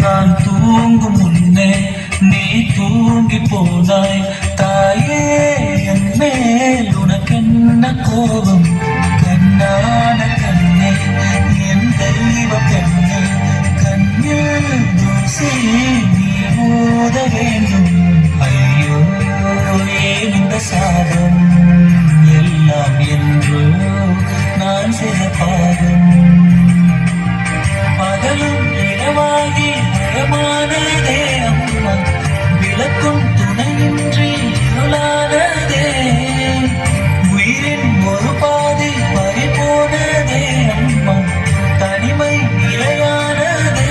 நான் தூங்கும் முன்னே நீ தூங்கி போனாய் தாயே, என் மேல் உனக்கென்ன கோபம்? கண்ணான கண்ணே, என் தெய்வ கண்ணே, கண்ணில் தூசி நீ ஊத வேண்டும். ஐயோ, ஏன் இந்த சாதம் எல்லாம் என்றோ நான் செய்த பாதம். பகலும் இடமாகி மயமானதே அம்மா, விளக்கும் துணையின்றி இருளானதே. உயிரின் ஒரு பாதி பறிபோனதே அம்மா, தனிமை நிலையானதே.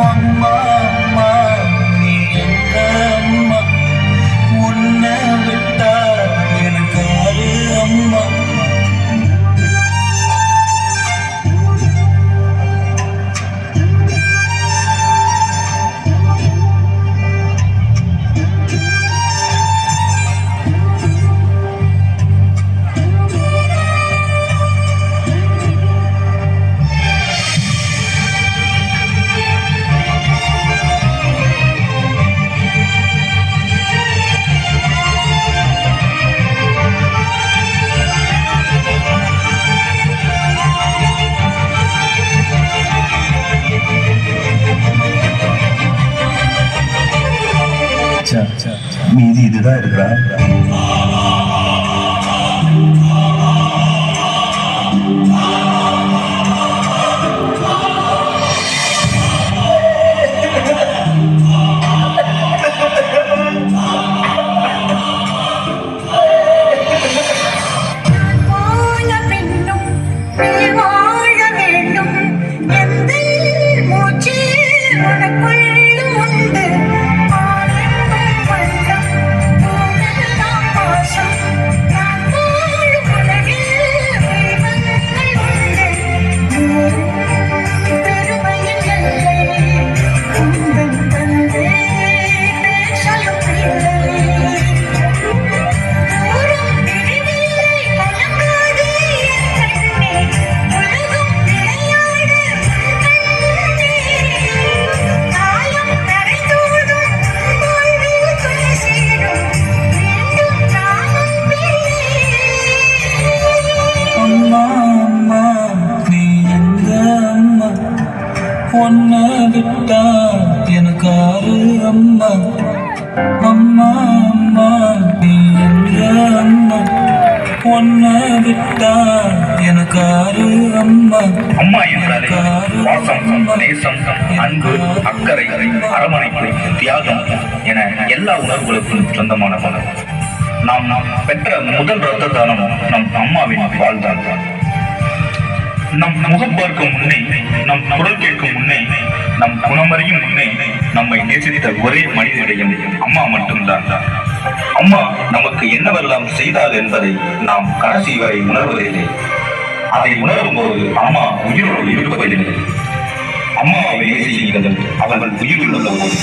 அம்மா அம்மா, நீ எங்க அம்மா? உன்னை விட்டா எனக்கு ஆறு அம்மா. மீதி இதுதான் இருக்கிறா. உன்னை விட்டா எனக்கு ஆறு அம்மா. அம்மா அம்மா, நீ எங்க அம்மா? உன்னை விட்டா எனக்கு ஆறு அம்மா. அம்மா என்றாலே பாசம், நேசம், அன்பு, அக்கறை, அரவணைப்பு, தியாகம் என எல்லா உணர்வுகளுக்கும் சொந்தமானவன். நாம் பெற்ற முதல் இரத்த தானம் நம் அம்மாவின் வாழ்தான். நம் முகம் பார்க்கும் முன்னே, நம் குரல் கேட்கும் முன்னே, நம் குணமறியும் முன்னே நம்மை நேசித்த ஒரே மனிதனிடம் அம்மா மட்டும்தான். அம்மா நமக்கு என்னவெல்லாம் செய்தார் என்பதை நாம் கடைசி வரை உணர்வதில்லை. அதை உணரும் போது அம்மா உயிரோடு இருப்பதில்லை. அம்மாவை நேசியுங்கள், அவர்கள் உயிருள்ள போது.